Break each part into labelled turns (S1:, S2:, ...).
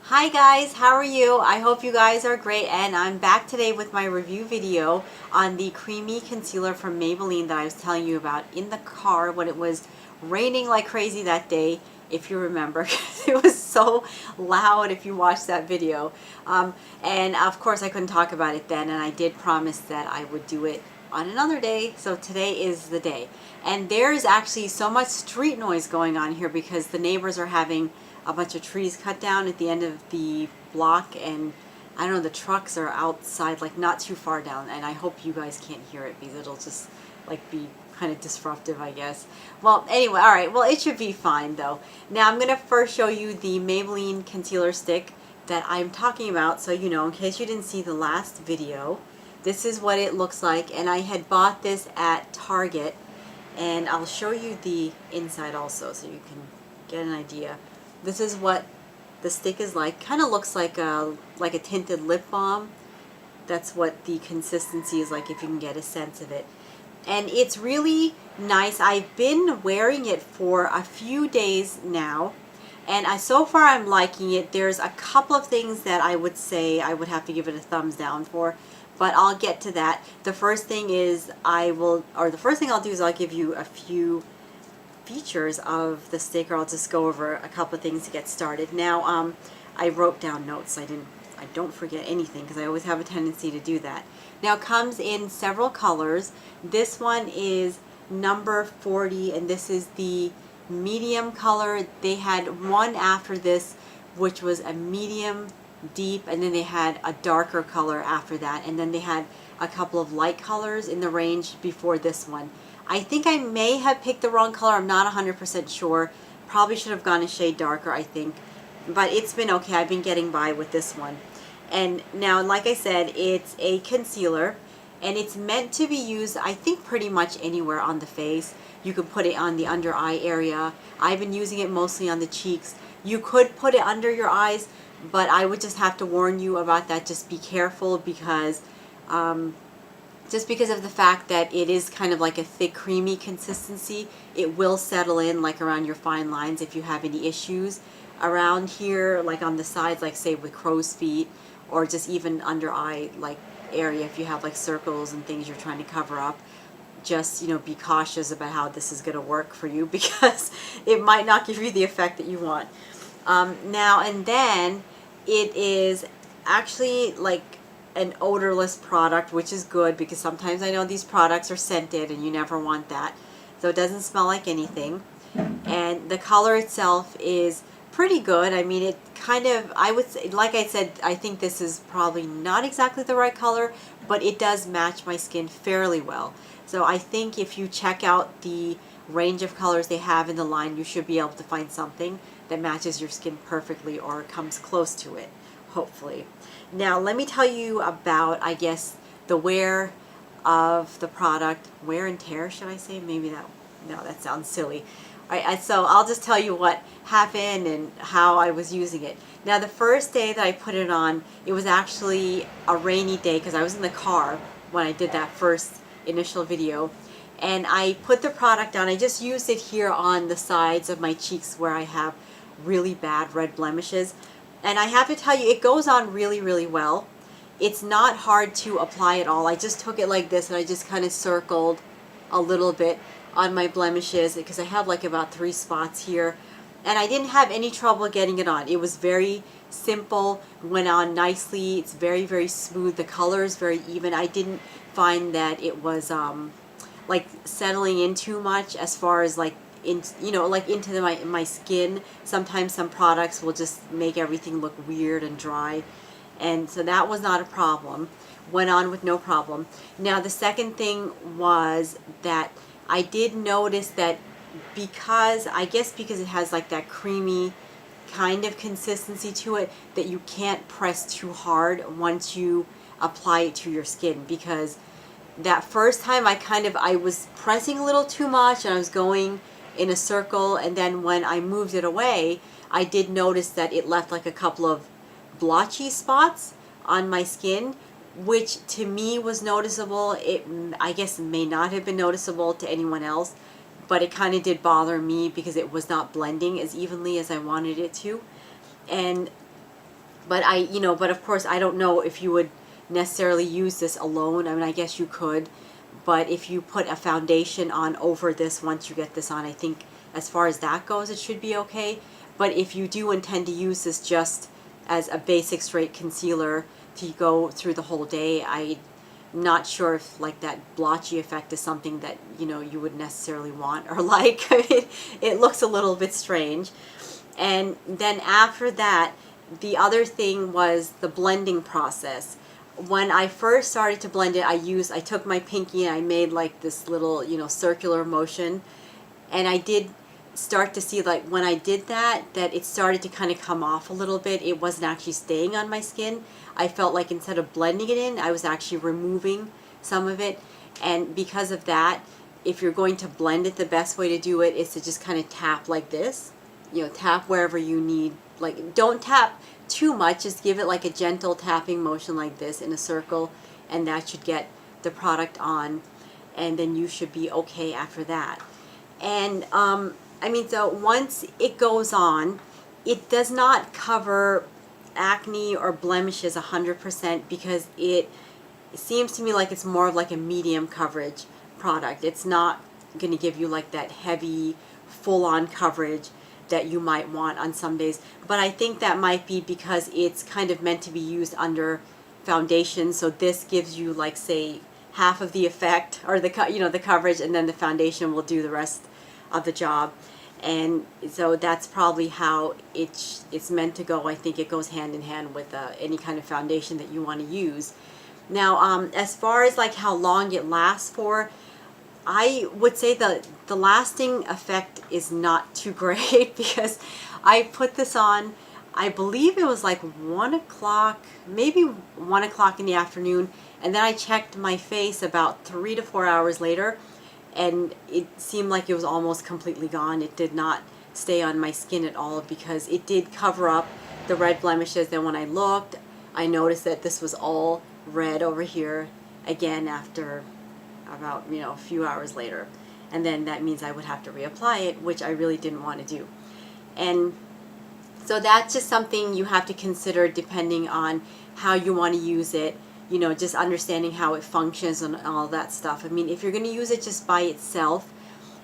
S1: Hi guys, how are you? I hope you guys are great, and I'm back today with my review video on the creamy concealer from Maybelline that I was telling you about in the car when it was raining like crazy that day, if you remember. It was so loud if you watched that video. And of course I couldn't talk about it then, and I did promise that I would do it on another day, so today is the day. And there's actually so much street noise going on here because the neighbors are having a bunch of trees cut down at the end of the block, and I don't know, the trucks are outside like not too far down, and I hope you guys can't hear it because it'll just like be kind of disruptive, I guess. Well, anyway, alright, well it should be fine though. Now I'm going to first show you the Maybelline concealer stick that I'm talking about, so you know, in case you didn't see the last video. This is what it looks like, and I had bought this at Target, and I'll show you the inside also so you can get an idea. This is what the stick is like. Kind of looks like a tinted lip balm. That's what the consistency is like, if you can get a sense of it. And it's really nice. I've been wearing it for a few days now, and so far I'm liking it. There's a couple of things that I would say I would have to give it a thumbs down for, but I'll get to that. The first thing is the first thing I'll do is I'll give you a few features of the stick, or I'll just go over a couple of things to get started. Now, I wrote down notes. I don't forget anything because I always have a tendency to do that. Now, it comes in several colors. This one is number 40, and this is the medium color. They had one after this, which was a medium deep, and then they had a darker color after that, and then they had a couple of light colors in the range before this one. I think I may have picked the wrong color. I'm not 100% sure. Probably should have gone a shade darker, I think. But it's been okay. I've been getting by with this one. And now, like I said, it's a concealer, and it's meant to be used, I think, pretty much anywhere on the face. You can put it on the under eye area. I've been using it mostly on the cheeks. You could put it under your eyes, but I would just have to warn you about that. Just be careful because just because of the fact that it is kind of like a thick, creamy consistency. It will settle in like around your fine lines if you have any issues around here, like on the sides, like say with crow's feet, or just even under eye like area if you have like circles and things you're trying to cover up. Just, you know, be cautious about how this is going to work for you because it might not give you the effect that you want. Now and then, it is actually like an odorless product, which is good because sometimes I know these products are scented and you never want that. So it doesn't smell like anything. And the color itself is pretty good. I mean, it kind of, I would say, like I said, I think this is probably not exactly the right color, but it does match my skin fairly well. So I think if you check out the range of colors they have in the line, you should be able to find something that matches your skin perfectly or comes close to it, hopefully. Now, let me tell you about, I guess, the wear of the product. Wear and tear, should I say? Maybe that, no, that sounds silly. All right, so I'll just tell you what happened and how I was using it. Now, the first day that I put it on, it was actually a rainy day because I was in the car when I did that first initial video. And I put the product on. I just used it here on the sides of my cheeks where I have really bad red blemishes. And I have to tell you, it goes on really, really well. It's not hard to apply at all. I just took it like this and I just kind of circled a little bit on my blemishes because I have like about 3 spots here. And I didn't have any trouble getting it on. It was very simple, went on nicely. It's very, very smooth. The color is very even. I didn't find that it was like settling in too much as far as like into my skin. Sometimes some products will just make everything look weird and dry, and so that was not a problem. Went on with no problem. Now the second thing was that I did notice that because it has like that creamy kind of consistency to it, that you can't press too hard once you apply it to your skin, because that first time I was pressing a little too much and I was going in a circle, and then when I moved it away, I did notice that it left like a couple of blotchy spots on my skin, which to me was noticeable. It, I guess, may not have been noticeable to anyone else, but it kind of did bother me because it was not blending as evenly as I wanted it to. And But but of course I don't know if you would necessarily use this alone. I mean, I guess you could, but if you put a foundation on over this once you get this on, I think as far as that goes, it should be okay. But if you do intend to use this just as a basic straight concealer to go through the whole day, I'm not sure if like that blotchy effect is something that you would necessarily want or like. It looks a little bit strange. And then after that, the other thing was the blending process. When I first started to blend it, I took my pinky and I made like this little, circular motion. And I did start to see, like, when I did that it started to kind of come off a little bit. It wasn't actually staying on my skin. I felt like instead of blending it in, I was actually removing some of it. And because of that, if you're going to blend it, the best way to do it is to just kind of tap like this. Tap wherever you need. Like, don't tap too much, just give it like a gentle tapping motion like this in a circle, and that should get the product on, and then you should be okay after that. And I mean, so once it goes on, it does not cover acne or blemishes 100% because it seems to me like it's more of like a medium coverage product. It's not going to give you like that heavy full-on coverage that you might want on some days. But I think that might be because it's kind of meant to be used under foundation. So this gives you, like, say, half of the effect, or the the coverage, and then the foundation will do the rest of the job. And so that's probably how it's meant to go. I think it goes hand in hand with any kind of foundation that you want to use. Now, as far as like how long it lasts for, I would say the lasting effect is not too great because I put this on, I believe it was like 1 o'clock, maybe 1 o'clock in the afternoon, and then I checked my face about 3 to 4 hours later, and it seemed like it was almost completely gone. It did not stay on my skin at all because it did cover up the red blemishes. Then when I looked, I noticed that this was all red over here again after about a few hours later, and then that means I would have to reapply it, which I really didn't want to do. And so that's just something you have to consider depending on how you want to use it, just understanding how it functions and all that stuff. I mean, if you're going to use it just by itself,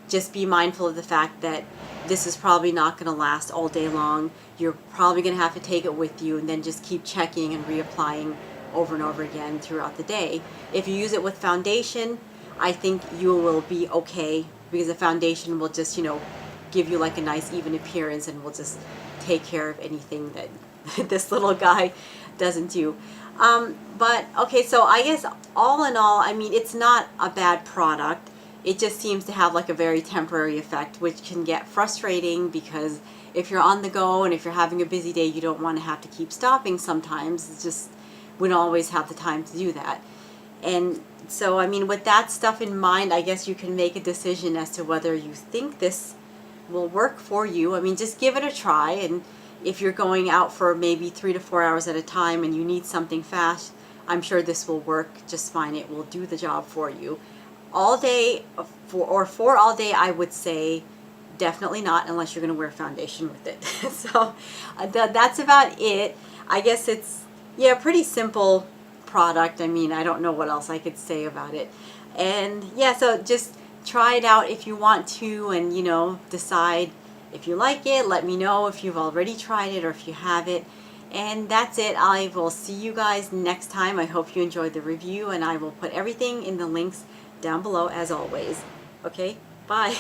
S1: just be mindful of the fact that this is probably not going to last all day long. You're probably going to have to take it with you and then just keep checking and reapplying over and over again throughout the day. If you use it with foundation, I think you will be okay because the foundation will just, give you like a nice even appearance and will just take care of anything that this little guy doesn't do. But okay, so I guess all in all, I mean, it's not a bad product. It just seems to have like a very temporary effect, which can get frustrating because if you're on the go and if you're having a busy day, you don't want to have to keep stopping sometimes. It's just, we don't always have the time to do that. And so, I mean, with that stuff in mind, I guess you can make a decision as to whether you think this will work for you. I mean, just give it a try. And if you're going out for maybe 3 to 4 hours at a time and you need something fast, I'm sure this will work just fine. It will do the job for you. All day, for all day, I would say definitely not unless you're going to wear foundation with it. So that's about it. I guess it's, yeah, pretty simple product. I mean, I don't know what else I could say about it. And yeah, so just try it out if you want to, and decide if you like it. Let me know if you've already tried it or if you have it. And that's it. I will see you guys next time. I hope you enjoyed the review, and I will put everything in the links down below as always. Okay, bye.